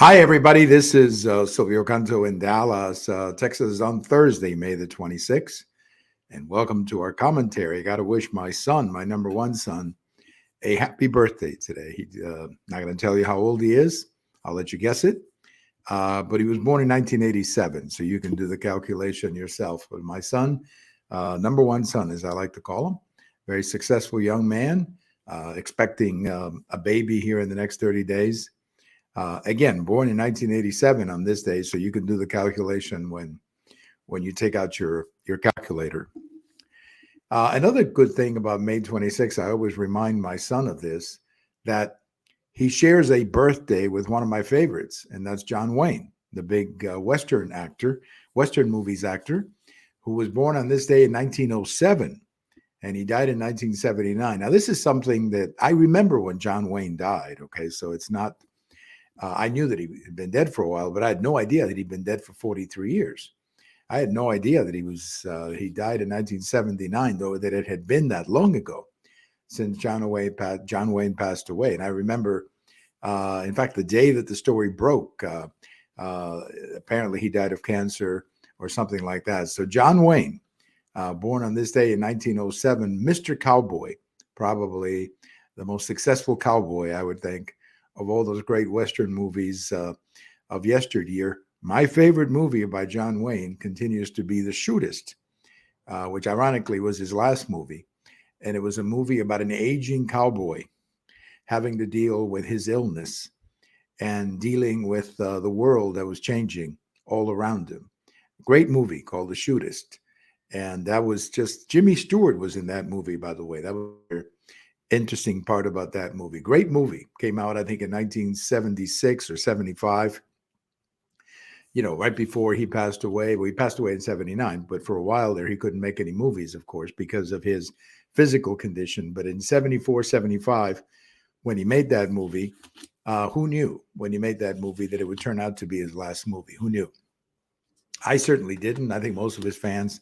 Hi, everybody. This is Silvio Canto in Dallas, Texas on Thursday, May the 26th. And welcome to our commentary. I got to wish my son, my number one son, a happy birthday today. Not going to tell you how old he is. I'll let you guess it. But he was born in 1987, so you can do the calculation yourself. But my son, number one son, as I like to call him, very successful young man, expecting a baby here in the next 30 days. Again, born in 1987 on this day, so you can do the calculation when you take out your calculator. Another good thing about May 26th, I always remind my son of this, that he shares a birthday with one of my favorites, and that's John Wayne, the big Western movies actor, who was born on this day in 1907, and he died in 1979. Now, this is something that I remember when John Wayne died, okay? So it's not, I knew that he had been dead for a while, but I had no idea that he'd been dead for 43 years. I had no idea that he died in 1979, though, that it had been that long ago since John Wayne passed away. And I remember, in fact, the day that the story broke, apparently he died of cancer or something like that. So John Wayne, born on this day in 1907, Mr. Cowboy, probably the most successful cowboy, I would think, of all those great Western movies of yesteryear. My favorite movie by John Wayne continues to be The Shootist, which ironically was his last movie. And it was a movie about an aging cowboy having to deal with his illness and dealing with the world that was changing all around him. Great movie called The Shootist. And that was just, Jimmy Stewart was in that movie, by the way. That was an interesting part about that movie. Great movie. Came out, I think, in 1976 or 75. Right before he passed away. Well, he passed away in 79, but for a while there, he couldn't make any movies, of course, because of his physical condition. But in 74, 75, when he made that movie, who knew when he made that movie that it would turn out to be his last movie? Who knew? I certainly didn't. I think most of his fans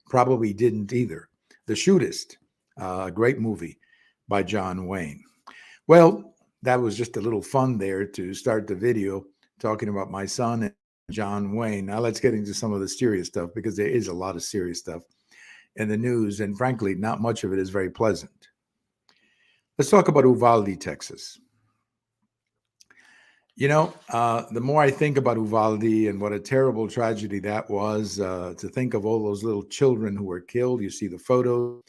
probably didn't either. The Shootist, a great movie by John Wayne. Well, that was just a little fun there to start the video talking about my son and John Wayne. Now let's get into some of the serious stuff, because there is a lot of serious stuff in the news, and frankly, not much of it is very pleasant. Let's talk about Uvalde, Texas. The more I think about Uvalde and what a terrible tragedy that was, to think of all those little children who were killed. You see the photos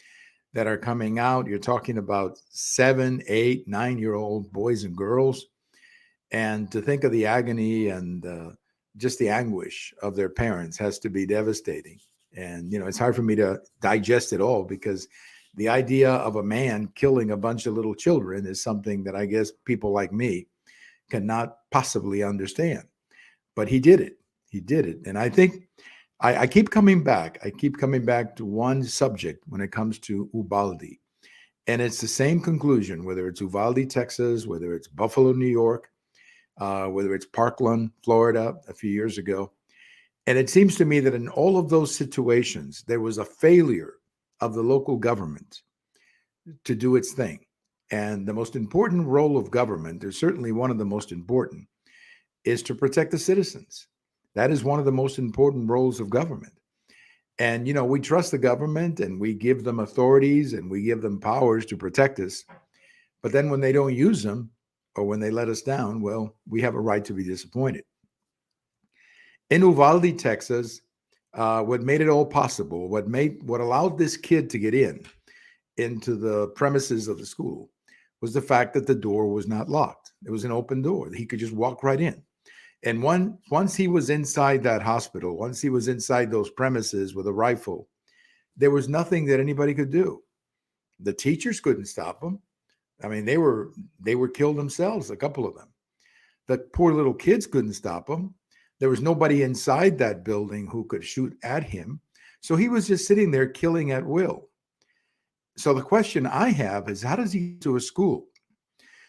that are coming out. You're talking about 7, 8, 9-year-old boys and girls. And to think of the agony and just the anguish of their parents has to be devastating. And, it's hard for me to digest it all, because the idea of a man killing a bunch of little children is something that I guess people like me cannot possibly understand. But he did it. He did it. And I think I keep coming back. I keep coming back to one subject when it comes to Uvalde. And it's the same conclusion, whether it's Uvalde, Texas, whether it's Buffalo, New York, whether it's Parkland, Florida, a few years ago. And it seems to me that in all of those situations, there was a failure of the local government to do its thing. And the most important role of government, there's certainly one of the most important, is to protect the citizens. That is one of the most important roles of government. And, we trust the government and we give them authorities and we give them powers to protect us. But then when they don't use them, or when they let us down, well, we have a right to be disappointed. In Uvalde, Texas, what made it all possible, what allowed this kid to get into the premises of the school, was the fact that the door was not locked. It was an open door. He could just walk right in. And once he was inside that hospital, once he was inside those premises with a rifle, there was nothing that anybody could do. The teachers couldn't stop him. I mean, they were killed themselves, a couple of them. The poor little kids couldn't stop him. There was nobody inside that building who could shoot at him. So he was just sitting there killing at will. So the question I have is, how does he get to a school?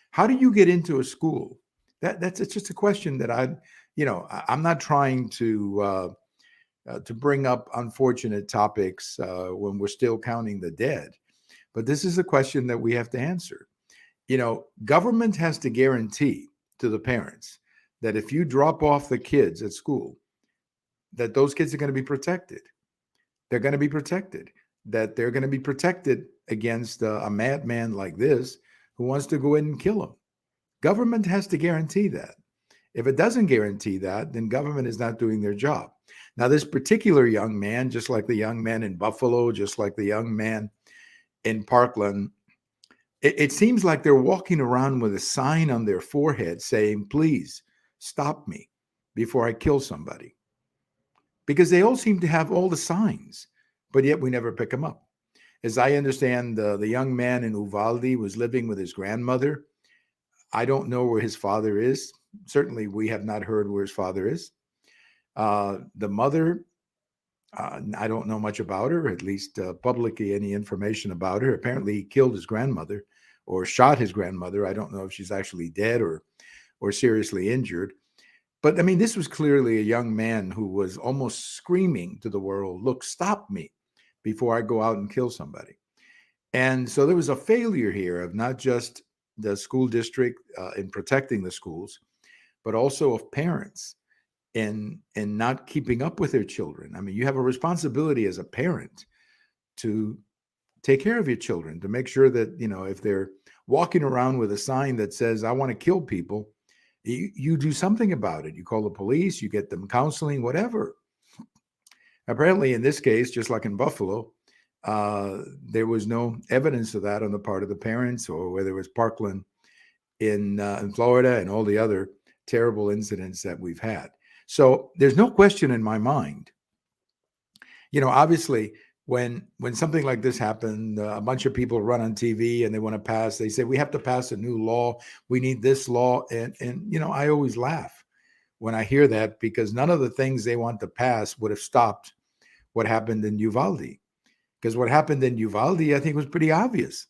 How do you get into a school? It's just a question that I'm not trying to bring up unfortunate topics when we're still counting the dead, but this is a question that we have to answer. Government has to guarantee to the parents that if you drop off the kids at school, that those kids are going to be protected. They're going to be protected. That they're going to be protected against a madman like this who wants to go in and kill them. Government has to guarantee that. If it doesn't guarantee that, then government is not doing their job. Now, this particular young man, just like the young man in Buffalo, just like the young man in Parkland, it seems like they're walking around with a sign on their forehead saying, please stop me before I kill somebody. Because they all seem to have all the signs, but yet we never pick them up. As I understand, the young man in Uvalde was living with his grandmother. I don't know where his father is. Certainly, we have not heard where his father is. The mother, I don't know much about her, at least publicly any information about her. Apparently, he killed his grandmother or shot his grandmother. I don't know if she's actually dead or seriously injured. But I mean, this was clearly a young man who was almost screaming to the world, look, stop me before I go out and kill somebody. And so there was a failure here of not just the school district in protecting the schools, but also of parents in not keeping up with their children. I mean, you have a responsibility as a parent to take care of your children, to make sure that, if they're walking around with a sign that says, I want to kill people, you do something about it. You call the police, you get them counseling, whatever. Apparently, in this case, just like in Buffalo, there was no evidence of that on the part of the parents, or whether it was Parkland in Florida and all the other terrible incidents that we've had. So there's no question in my mind. Obviously, when something like this happened, a bunch of people run on TV and they say, we have to pass a new law. We need this law. And I always laugh when I hear that, because none of the things they want to pass would have stopped what happened in Uvalde. Because what happened in Uvalde, I think, was pretty obvious.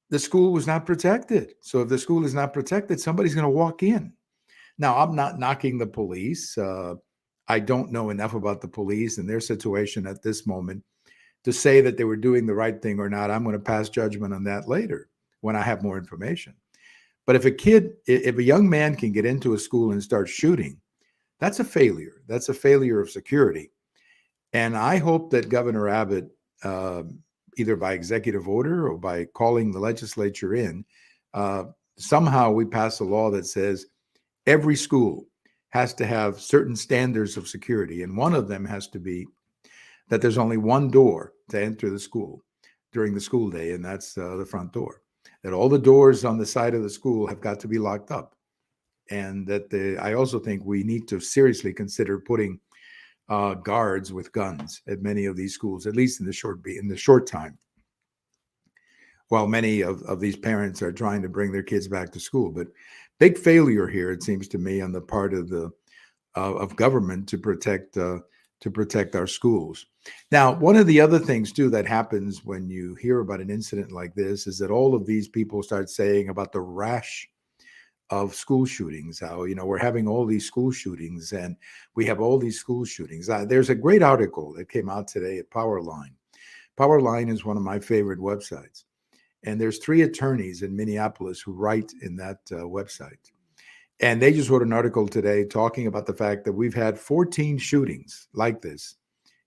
The school was not protected. So if the school is not protected, somebody's going to walk in. Now, I'm not knocking the police. I don't know enough about the police and their situation at this moment to say that they were doing the right thing or not. I'm going to pass judgment on that later when I have more information. But if a young man can get into a school and start shooting, that's a failure. That's a failure of security. And I hope that Governor Abbott, either by executive order or by calling the legislature in, somehow we pass a law that says every school has to have certain standards of security. And one of them has to be that there's only one door to enter the school during the school day, and that's the front door. That all the doors on the side of the school have got to be locked up. And that I also think we need to seriously consider putting guards with guns at many of these schools, at least in the short time, while many of these parents are trying to bring their kids back to school. But big failure here, it seems to me, on the part of government to protect our schools. Now, one of the other things too that happens when you hear about an incident like this is that all of these people start saying about the rash of school shootings, how, we're having all these school shootings and we have all these school shootings. There's a great article that came out today at Powerline. Powerline is one of my favorite websites. And there's 3 attorneys in Minneapolis who write in that website. And they just wrote an article today talking about the fact that we've had 14 shootings like this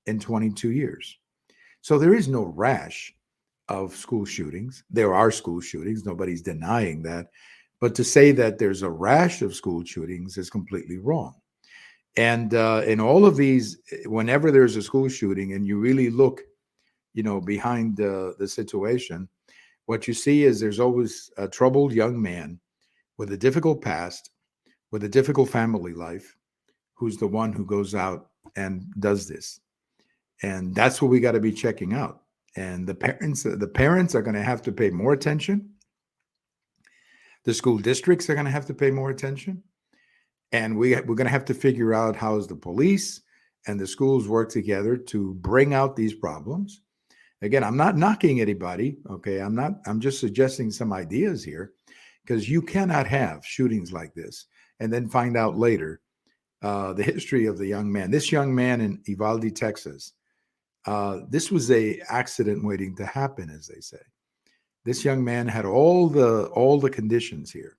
in 22 years. So there is no rash of school shootings. There are school shootings. Nobody's denying that. But to say that there's a rash of school shootings is completely wrong. And in all of these, whenever there's a school shooting and you really look, behind the situation, what you see is there's always a troubled young man with a difficult past, with a difficult family life, who's the one who goes out and does this. And that's what we got to be checking out. And the parents are going to have to pay more attention. The school districts are going to have to pay more attention. And we're going to have to figure out how the police and the schools work together to bring out these problems. Again, I'm not knocking anybody, okay? I'm just suggesting some ideas here, because you cannot have shootings like this and then find out later the history of the young man. This young man in Uvalde, Texas, this was a accident waiting to happen, as they say. This young man had all the conditions here.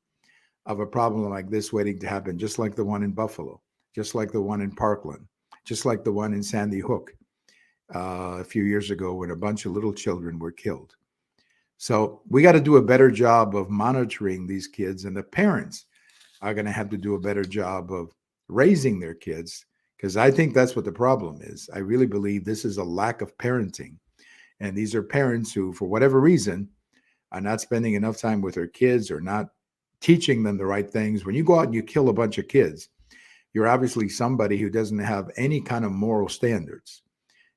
of a problem like this waiting to happen, just like the one in Buffalo, just like the one in Parkland, just like the one in Sandy Hook a few years ago when a bunch of little children were killed. So we got to do a better job of monitoring these kids, and the parents are going to have to do a better job of raising their kids, because I think that's what the problem is. I really believe this is a lack of parenting. And these are parents who, for whatever reason, are not spending enough time with their kids or not teaching them the right things. When you go out and you kill a bunch of kids, you're obviously somebody who doesn't have any kind of moral standards.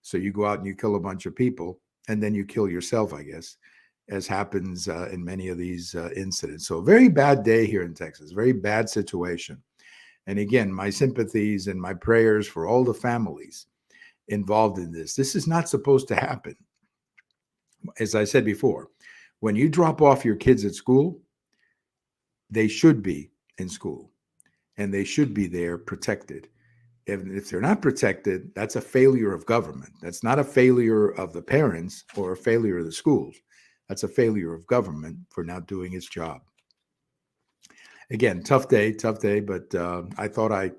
So you go out and you kill a bunch of people, and then you kill yourself, I guess, as happens in many of these incidents. So a very bad day here in Texas, very bad situation. And again, my sympathies and my prayers for all the families involved in this. This is not supposed to happen. As I said before, when you drop off your kids at school, they should be in school and they should be there protected. If they're not protected, that's a failure of government. That's not a failure of the parents or a failure of the schools. That's a failure of government for not doing its job. Again, tough day, but I thought I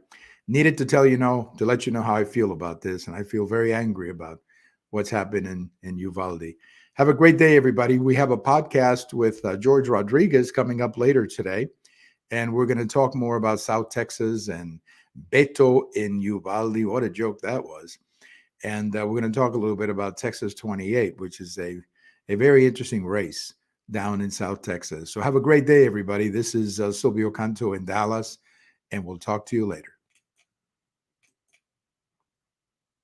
needed to to let you know how I feel about this. And I feel very angry about what's happened in Uvalde. Have a great day, everybody. We have a podcast with George Rodriguez coming up later today. And we're going to talk more about South Texas and Beto in Uvalde. What a joke that was. And we're going to talk a little bit about Texas 28, which is a very interesting race down in South Texas. So have a great day, everybody. This is Silvio Canto in Dallas, and we'll talk to you later.